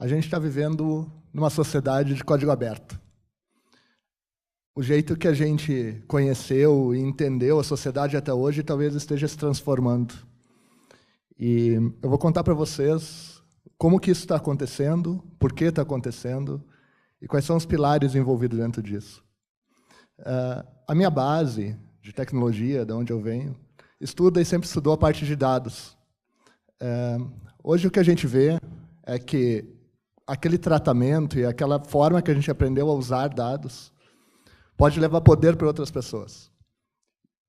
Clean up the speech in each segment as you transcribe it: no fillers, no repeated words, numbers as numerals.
A gente está vivendo numa sociedade de código aberto. O jeito que a gente conheceu e entendeu a sociedade até hoje talvez esteja se transformando. E eu vou contar para vocês como que isso está acontecendo, por que está acontecendo e quais são os pilares envolvidos dentro disso. A minha base de tecnologia, de onde eu venho, estuda e sempre estudou a parte de dados. Hoje o que a gente vê é que aquele tratamento e aquela forma que a gente aprendeu a usar dados pode levar poder para outras pessoas.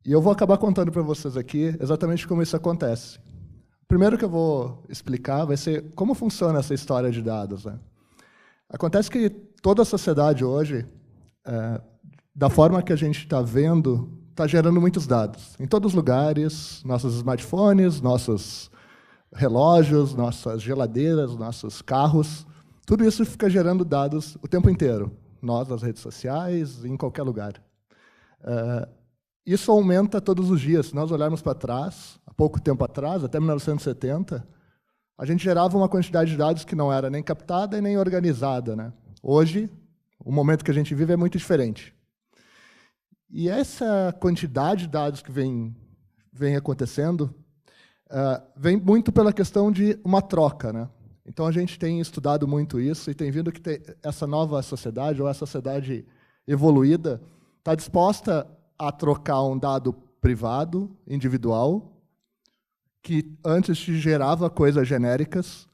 E eu vou acabar contando para vocês aqui exatamente como isso acontece. O primeiro que eu vou explicar vai ser como funciona essa história de dados, né? Acontece que toda a sociedade hoje, da forma que a gente está vendo, está gerando muitos dados. Em todos os lugares, nossos smartphones, nossos relógios, nossas geladeiras, nossos carros, tudo isso fica gerando dados o tempo inteiro. Nós, nas redes sociais, em qualquer lugar. Isso aumenta todos os dias. Se nós olharmos para trás, há pouco tempo atrás, até 1970, a gente gerava uma quantidade de dados que não era nem captada e nem organizada, né? Hoje, o momento que a gente vive é muito diferente. E essa quantidade de dados que vem acontecendo vem muito pela questão de uma troca, né? Então, a gente tem estudado muito isso e tem vindo que essa nova sociedade, ou essa sociedade evoluída, está disposta a trocar um dado privado, individual, que antes te gerava coisas genéricas,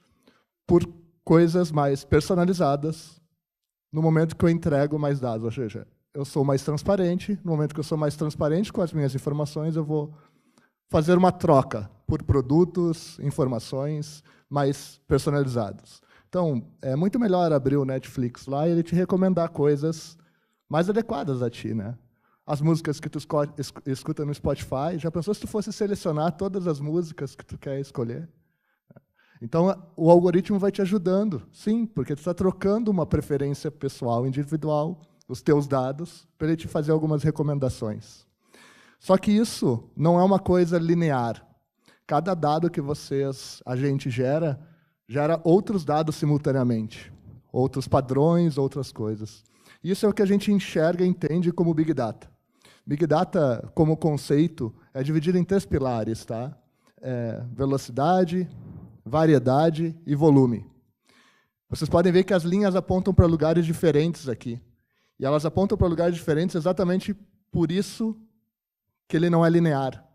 por coisas mais personalizadas, no momento que eu entrego mais dados. Ou seja, eu sou mais transparente, no momento que eu sou mais transparente com as minhas informações, eu vou fazer uma troca por produtos, informações mais personalizados. Então, é muito melhor abrir o Netflix lá e ele te recomendar coisas mais adequadas a ti, né? As músicas que tu escuta no Spotify, já pensou se tu fosse selecionar todas as músicas que tu quer escolher? Então, o algoritmo vai te ajudando, sim, porque tu está trocando uma preferência pessoal, individual, os teus dados, para ele te fazer algumas recomendações. Só que isso não é uma coisa linear. Cada dado que a gente gera outros dados simultaneamente, outros padrões, outras coisas. Isso é o que a gente enxerga e entende como Big Data. Big Data, como conceito, é dividido em 3 pilares, tá? Velocidade, variedade e volume. Vocês podem ver que as linhas apontam para lugares diferentes aqui. E elas apontam para lugares diferentes exatamente por isso que ele não é linear.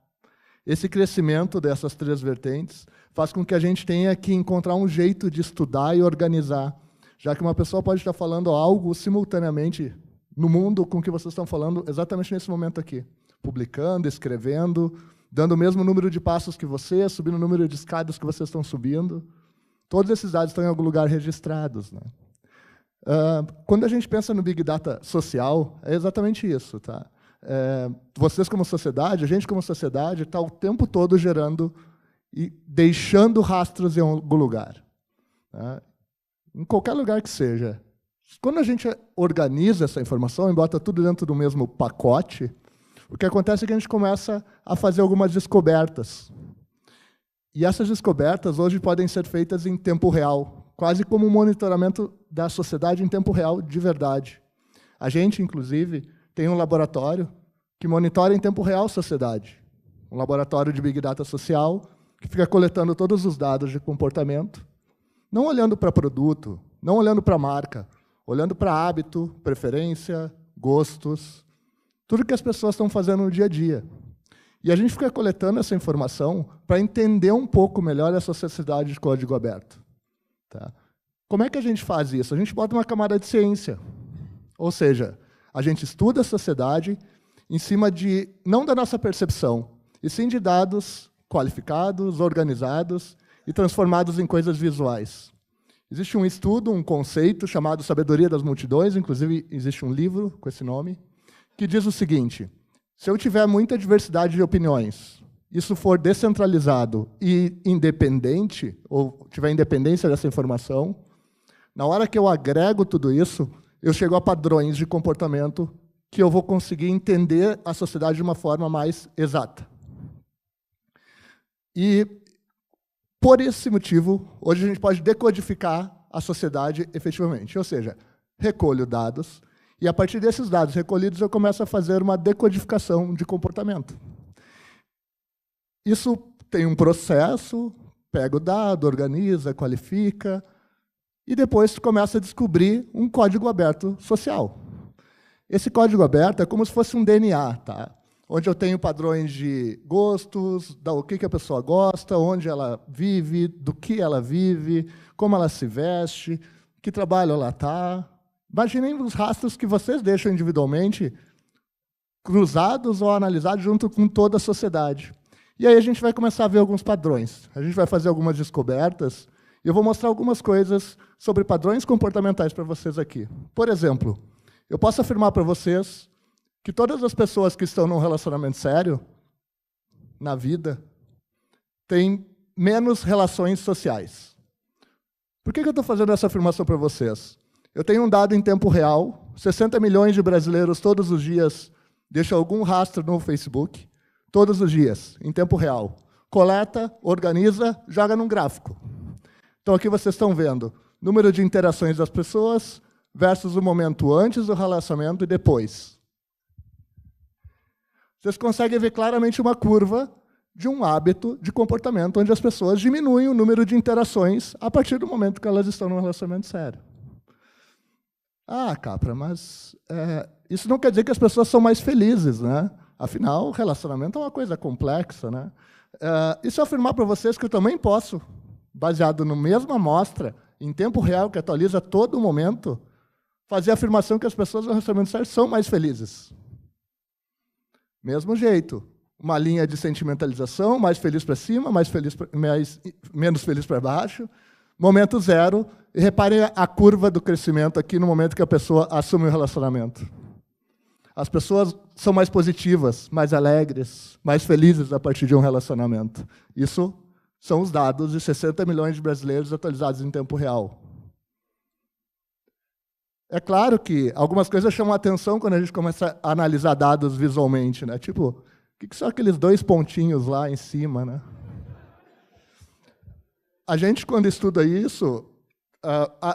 Esse crescimento dessas 3 vertentes faz com que a gente tenha que encontrar um jeito de estudar e organizar, já que uma pessoa pode estar falando algo simultaneamente no mundo com o que vocês estão falando exatamente nesse momento aqui, publicando, escrevendo, dando o mesmo número de passos que você, subindo o número de escadas que vocês estão subindo. Todos esses dados estão em algum lugar registrados, né? Quando a gente pensa no Big Data social, é exatamente isso, tá? Vocês como sociedade, a gente como sociedade, está o tempo todo gerando e deixando rastros em algum lugar, né? Em qualquer lugar que seja. Quando a gente organiza essa informação e bota tudo dentro do mesmo pacote, o que acontece é que a gente começa a fazer algumas descobertas. E essas descobertas hoje podem ser feitas em tempo real, quase como um monitoramento da sociedade em tempo real de verdade. A gente, inclusive, tem um laboratório que monitora em tempo real a sociedade. Um laboratório de Big Data social que fica coletando todos os dados de comportamento, não olhando para produto, não olhando para marca, olhando para hábito, preferência, gostos, tudo que as pessoas estão fazendo no dia a dia. E a gente fica coletando essa informação para entender um pouco melhor essa sociedade de código aberto. Tá? Como é que a gente faz isso? A gente bota uma camada de ciência. Ou seja, a gente estuda a sociedade em cima não da nossa percepção, e sim de dados qualificados, organizados e transformados em coisas visuais. Existe um estudo, um conceito chamado Sabedoria das Multidões, inclusive existe um livro com esse nome, que diz o seguinte: se eu tiver muita diversidade de opiniões, isso for descentralizado e independente, ou tiver independência dessa informação, na hora que eu agrego tudo isso, eu chego a padrões de comportamento que eu vou conseguir entender a sociedade de uma forma mais exata. E, por esse motivo, hoje a gente pode decodificar a sociedade efetivamente. Ou seja, recolho dados, e a partir desses dados recolhidos eu começo a fazer uma decodificação de comportamento. Isso tem um processo, pega o dado, organiza, qualifica, e depois começa a descobrir um código aberto social. Esse código aberto é como se fosse um DNA, tá? Onde eu tenho padrões de gostos, do que a pessoa gosta, onde ela vive, do que ela vive, como ela se veste, que trabalho ela está. Imaginem os rastros que vocês deixam individualmente, cruzados ou analisados junto com toda a sociedade. E aí a gente vai começar a ver alguns padrões. A gente vai fazer algumas descobertas, e eu vou mostrar algumas coisas sobre padrões comportamentais para vocês aqui. Por exemplo, eu posso afirmar para vocês que todas as pessoas que estão num relacionamento sério, na vida, têm menos relações sociais. Por que eu estou fazendo essa afirmação para vocês? Eu tenho um dado em tempo real, 60 milhões de brasileiros todos os dias deixam algum rastro no Facebook, todos os dias, em tempo real. Coleta, organiza, joga num gráfico. Então aqui vocês estão vendo número de interações das pessoas versus o momento antes do relacionamento e depois. Vocês conseguem ver claramente uma curva de um hábito de comportamento onde as pessoas diminuem o número de interações a partir do momento que elas estão num relacionamento sério. Ah, Capra, mas isso não quer dizer que as pessoas são mais felizes, né? Afinal, o relacionamento é uma coisa complexa, né? E se eu afirmar para vocês que eu também posso, baseado na mesma amostra, em tempo real, que atualiza a todo momento, fazer a afirmação que as pessoas no relacionamento sério são mais felizes. Mesmo jeito, uma linha de sentimentalização, mais feliz para cima, menos feliz para baixo, momento zero, e reparem a curva do crescimento aqui no momento que a pessoa assume o relacionamento. As pessoas são mais positivas, mais alegres, mais felizes a partir de um relacionamento. Isso são os dados de 60 milhões de brasileiros atualizados em tempo real. É claro que algumas coisas chamam a atenção quando a gente começa a analisar dados visualmente, né? Tipo, o que são aqueles 2 pontinhos lá em cima, né? A gente, quando estuda isso,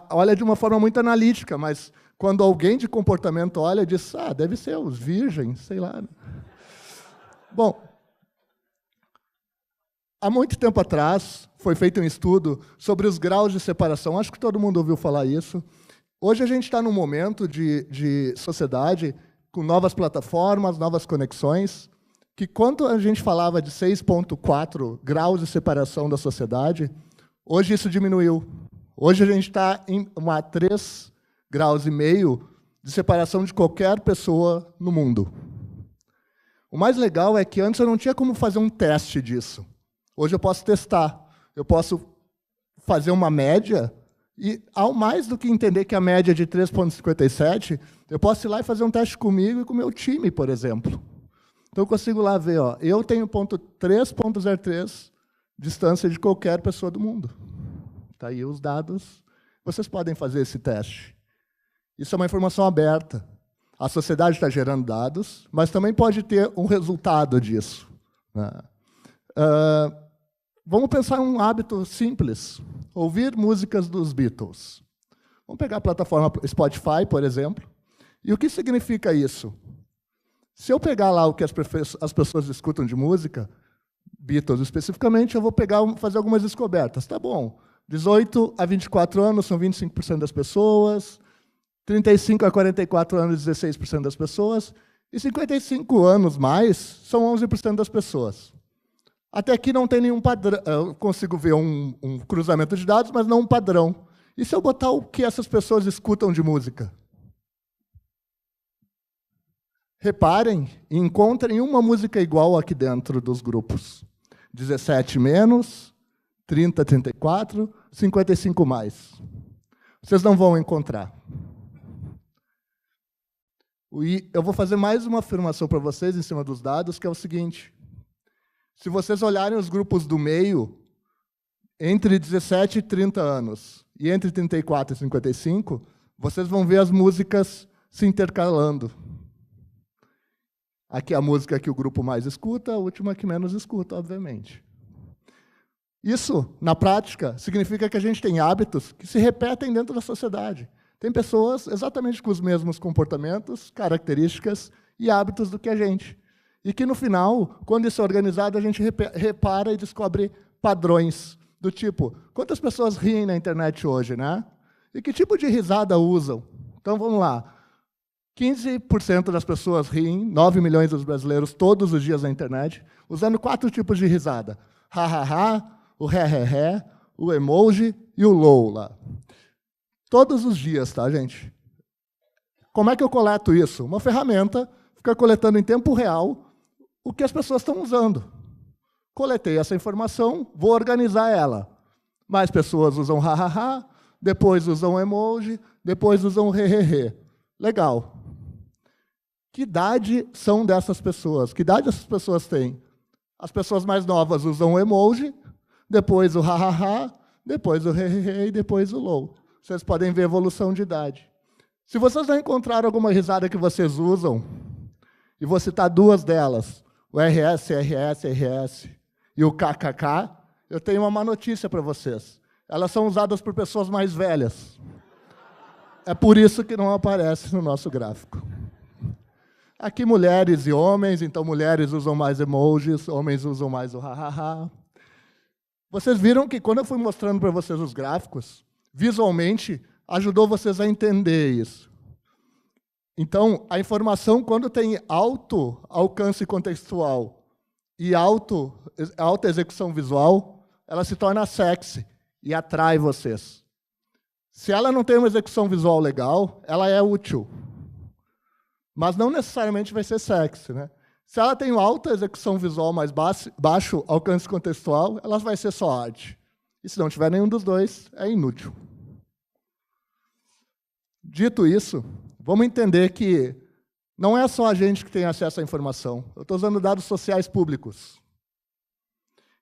olha de uma forma muito analítica, mas quando alguém de comportamento olha, diz, deve ser os virgens, sei lá. Bom, há muito tempo atrás, foi feito um estudo sobre os graus de separação. Acho que todo mundo ouviu falar isso. Hoje a gente está num momento de sociedade com novas plataformas, novas conexões, que quando a gente falava de 6,4 graus de separação da sociedade, hoje isso diminuiu. Hoje a gente está em 3,5 graus de separação de qualquer pessoa no mundo. O mais legal é que antes eu não tinha como fazer um teste disso. Hoje eu posso testar. Eu posso fazer uma média e, ao mais do que entender que a média é de 3,57, eu posso ir lá e fazer um teste comigo e com o meu time, por exemplo. Então eu consigo lá ver, eu tenho 3,03 distância de qualquer pessoa do mundo. Está aí os dados. Vocês podem fazer esse teste. Isso é uma informação aberta. A sociedade está gerando dados, mas também pode ter um resultado disso, né? Vamos pensar em um hábito simples. Ouvir músicas dos Beatles. Vamos pegar a plataforma Spotify, por exemplo. E o que significa isso? Se eu pegar lá o que as pessoas escutam de música, Beatles especificamente, eu vou fazer algumas descobertas. Tá bom, 18 a 24 anos são 25% das pessoas, 35 a 44 anos, 16% das pessoas, e 55 anos mais são 11% das pessoas. Até aqui não tem nenhum padrão. Eu consigo ver um cruzamento de dados, mas não um padrão. E se eu botar o que essas pessoas escutam de música? Reparem e encontrem uma música igual aqui dentro dos grupos. 17 menos, 30, 34, 55 mais. Vocês não vão encontrar. E eu vou fazer mais uma afirmação para vocês em cima dos dados, que é o seguinte. Se vocês olharem os grupos do meio, entre 17 e 30 anos, e entre 34 e 55, vocês vão ver as músicas se intercalando. Aqui é a música que o grupo mais escuta, a última que menos escuta, obviamente. Isso, na prática, significa que a gente tem hábitos que se repetem dentro da sociedade. Tem pessoas exatamente com os mesmos comportamentos, características e hábitos do que a gente. E que, no final, quando isso é organizado, a gente repara e descobre padrões, do tipo, quantas pessoas riem na internet hoje, né? E que tipo de risada usam? Então, vamos lá. 15% das pessoas riem, 9 milhões dos brasileiros, todos os dias na internet, usando 4 tipos de risada. Ha-ha-ha, o ré-ré-ré, o emoji e o lol lá. Todos os dias, tá, gente? Como é que eu coleto isso? Uma ferramenta fica coletando em tempo real o que as pessoas estão usando. Coletei essa informação, vou organizar ela. Mais pessoas usam ha-ha-ha, depois usam emoji, depois usam re-re-re. Legal. Que idade são dessas pessoas? Que idade essas pessoas têm? As pessoas mais novas usam o emoji, depois o ha-ha-ha, depois o re-re-re e depois o lol. Vocês podem ver a evolução de idade. Se vocês não encontraram alguma risada que vocês usam, e vou citar 2 delas, o RS, RS, RS e o KKK, eu tenho uma má notícia para vocês. Elas são usadas por pessoas mais velhas. É por isso que não aparece no nosso gráfico. Aqui mulheres e homens, então mulheres usam mais emojis, homens usam mais o ha-ha-ha. Vocês viram que quando eu fui mostrando para vocês os gráficos, visualmente ajudou vocês a entender isso. Então, a informação, quando tem alto alcance contextual e alta execução visual, ela se torna sexy e atrai vocês. Se ela não tem uma execução visual legal, ela é útil. Mas não necessariamente vai ser sexy, né? Se ela tem alta execução visual, mas baixo alcance contextual, ela vai ser só arte. E se não tiver nenhum dos dois, é inútil. Dito isso, vamos entender que não é só a gente que tem acesso à informação. Eu estou usando dados sociais públicos.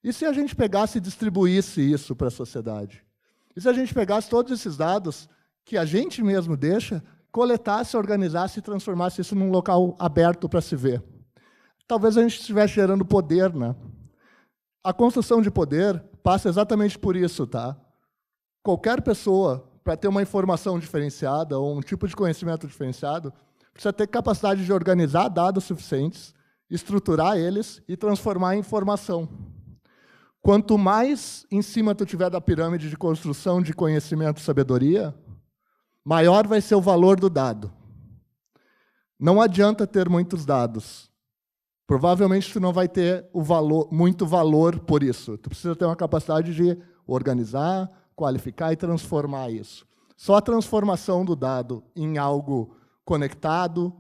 E se a gente pegasse e distribuísse isso para a sociedade? E se a gente pegasse todos esses dados que a gente mesmo deixa, coletasse, organizasse e transformasse isso num local aberto para se ver? Talvez a gente estivesse gerando poder, né? A construção de poder passa exatamente por isso, tá? Qualquer pessoa, para ter uma informação diferenciada ou um tipo de conhecimento diferenciado, precisa ter capacidade de organizar dados suficientes, estruturar eles e transformar em informação. Quanto mais em cima tu tiver da pirâmide de construção de conhecimento e sabedoria, maior vai ser o valor do dado. Não adianta ter muitos dados. Provavelmente tu não vai ter muito valor por isso. Tu precisa ter uma capacidade de organizar, qualificar e transformar isso. Só a transformação do dado em algo conectado,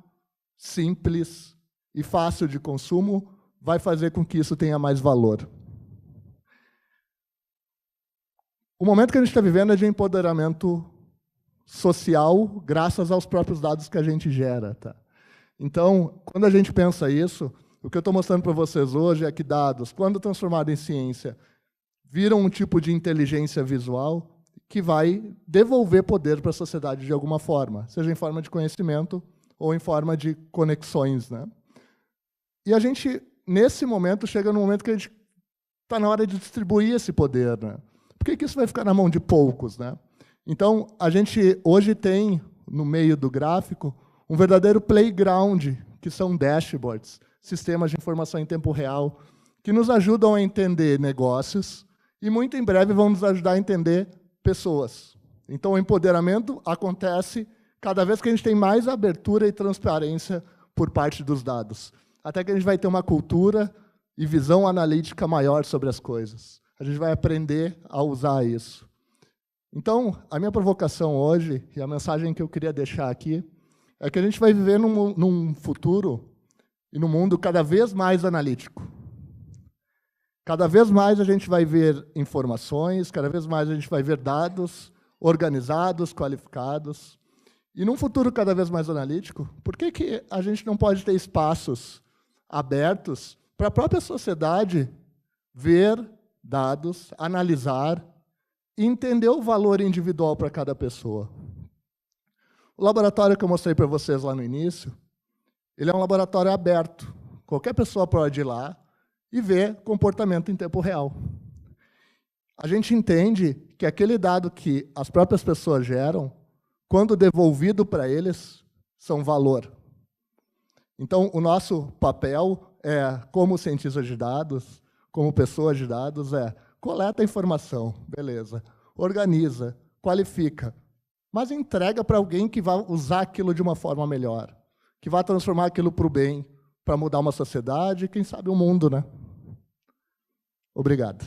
simples e fácil de consumo vai fazer com que isso tenha mais valor. O momento que a gente está vivendo é de empoderamento social, graças aos próprios dados que a gente gera. Tá? Então, quando a gente pensa isso, o que eu estou mostrando para vocês hoje é que dados, quando transformados em ciência, viram um tipo de inteligência visual que vai devolver poder para a sociedade de alguma forma, seja em forma de conhecimento ou em forma de conexões. Né? E a gente, nesse momento, chega num momento que a gente está na hora de distribuir esse poder. Né? Por que isso vai ficar na mão de poucos? Né? Então, a gente hoje tem, no meio do gráfico, um verdadeiro playground, que são dashboards, sistemas de informação em tempo real, que nos ajudam a entender negócios e, muito em breve, vão nos ajudar a entender pessoas. Então, o empoderamento acontece cada vez que a gente tem mais abertura e transparência por parte dos dados. Até que a gente vai ter uma cultura e visão analítica maior sobre as coisas. A gente vai aprender a usar isso. Então, a minha provocação hoje, e a mensagem que eu queria deixar aqui, é que a gente vai viver num futuro e num mundo cada vez mais analítico. Cada vez mais a gente vai ver informações, cada vez mais a gente vai ver dados organizados, qualificados. E num futuro cada vez mais analítico, por que a gente não pode ter espaços abertos para a própria sociedade ver dados, analisar e entender o valor individual para cada pessoa? O laboratório que eu mostrei para vocês lá no início, ele é um laboratório aberto. Qualquer pessoa pode ir lá e ver comportamento em tempo real. a gente entende que aquele dado que as próprias pessoas geram, quando devolvido para eles, são valor. Então, o nosso papel como cientistas de dados, como pessoas de dados, coleta a informação, beleza, organiza, qualifica, mas entrega para alguém que vai usar aquilo de uma forma melhor, que vai transformar aquilo para o bem, para mudar uma sociedade e, quem sabe, o mundo, né? Obrigado.